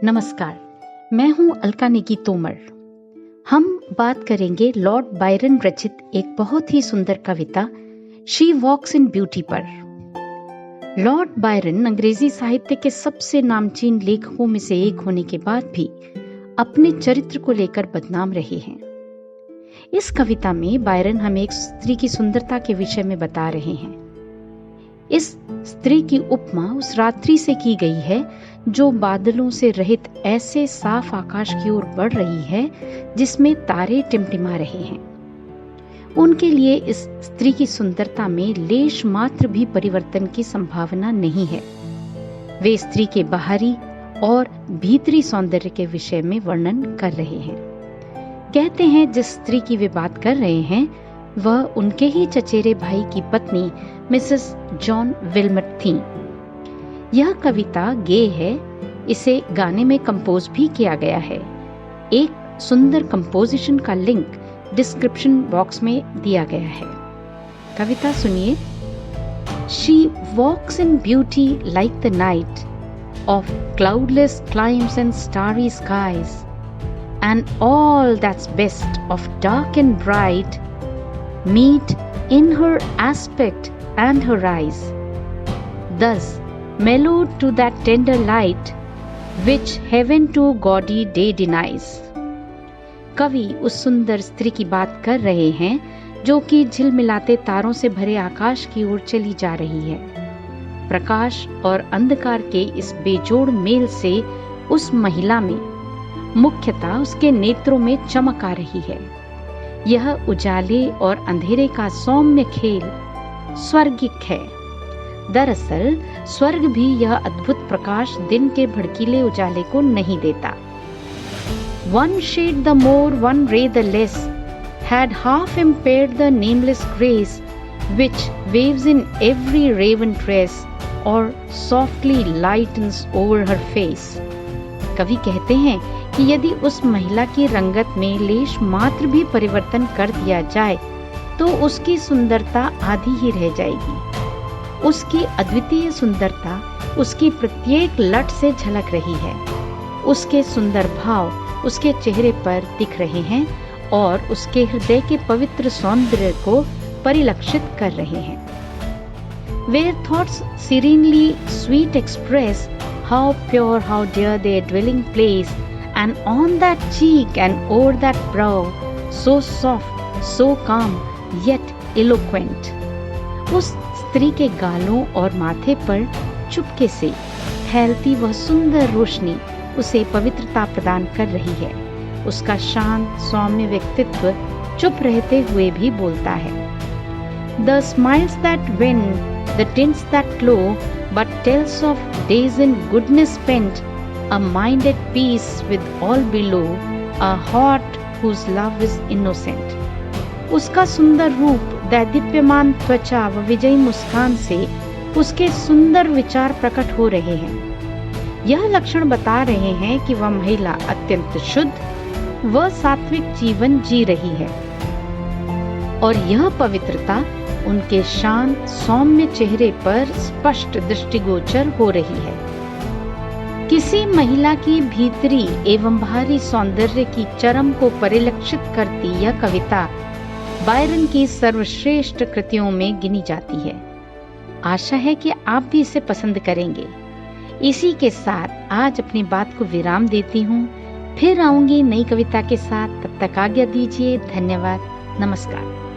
नमस्कार, मैं हूं अलका नेगी तोमर। हम बात करेंगे लॉर्ड बायरन रचित एक बहुत ही सुंदर कविता शी वॉक्स इन ब्यूटी पर। लॉर्ड बायरन अंग्रेजी साहित्य के सबसे नामचीन लेखकों में से एक होने के बाद भी अपने चरित्र को लेकर बदनाम रहे हैं। इस कविता में बायरन हमें एक स्त्री की सुंदरता के विषय में बता रहे हैं। इस स्त्री की उपमा उस रात्रि से की गई है जो बादलों से रहित ऐसे साफ आकाश की ओर बढ़ रही है जिसमें तारे टिमटिमा रहे हैं। उनके लिए इस स्त्री की सुंदरता में लेश मात्र भी परिवर्तन की संभावना नहीं है। वे स्त्री के बाहरी और भीतरी सौंदर्य के विषय में वर्णन कर रहे हैं। कहते हैं जिस स्त्री की वे बात कर रहे हैं वह उनके ही चचेरे भाई की पत्नी मिसेस जॉन विल्मट थी। यह कविता गे है। इसे गाने में कंपोज भी किया गया है। एक सुंदर कंपोजिशन का लिंक डिस्क्रिप्शन बॉक्स में दिया गया है। कविता सुनिए। She walks in beauty like the night of cloudless climes and starry skies, and all that's best of dark and bright meet in her aspect and her eyes, thus mellowed to that tender light which heaven to gaudy day denies। कवि उस सुंदर स्त्री की बात कर रहे हैं जो कि झिलमिलाते तारों से भरे आकाश की ओर चली जा रही है। प्रकाश और अंधकार के इस बेजोड़ मेल से उस महिला में मुख्यतः उसके नेत्रों में चमक आ रही है। यह उजाले और अंधेरे का सौम्य खेल स्वर्गिक है। दरअसल स्वर्ग भी यह अद्भुत प्रकाश दिन के भड़कीले उजाले को नहीं देता। One shade the more, one ray the less, had half impaired the nameless grace which waves in every raven tress or softly lightens over her face। कवि कहते हैं कि यदि उस महिला की रंगत में लेश मात्र भी परिवर्तन कर दिया जाए तो उसकी सुंदरता आधी ही रह जाएगी। उसकी अद्वितीय सुंदरता उसकी प्रत्येक लट से झलक रही है। उसके सुंदर भाव उसके चेहरे पर दिख रहे हैं और उसके हृदय के पवित्र सौंदर्य को परिलक्षित कर रहे हैं। Where thoughts serenely sweet express how pure, how dear their dwelling place, and on that cheek and o'er that brow, so soft, so calm, yet eloquent। उस स्त्री के गालों और माथे पर चुपके से फैलती वह सुंदर रोशनी उसे पवित्रता प्रदान कर रही है। उसका शांत सौम्य व्यक्तित्व चुप रहते हुए भी बोलता है। The smiles that win, the tints that glow, but tells of days in goodness spent, a mind at peace with all below, a heart whose love is innocent। उसका सुंदर रूप, दैदीप्यमान त्वचा व विजयी मुस्कान से उसके सुंदर विचार प्रकट हो रहे हैं। यह लक्षण बता रहे हैं कि वह महिला अत्यंत शुद्ध व सात्विक जीवन जी रही है और यह पवित्रता उनके शांत सौम्य चेहरे पर स्पष्ट दृष्टिगोचर हो रही है। किसी महिला की भीतरी एवं बाहरी सौंदर्य की चरम को परिलक्षित करती यह कविता बायरन की सर्वश्रेष्ठ कृतियों में गिनी जाती है। आशा है कि आप भी इसे पसंद करेंगे। इसी के साथ आज अपनी बात को विराम देती हूँ। फिर आऊंगी नई कविता के साथ। तब तक आज्ञा दीजिए। धन्यवाद। नमस्कार।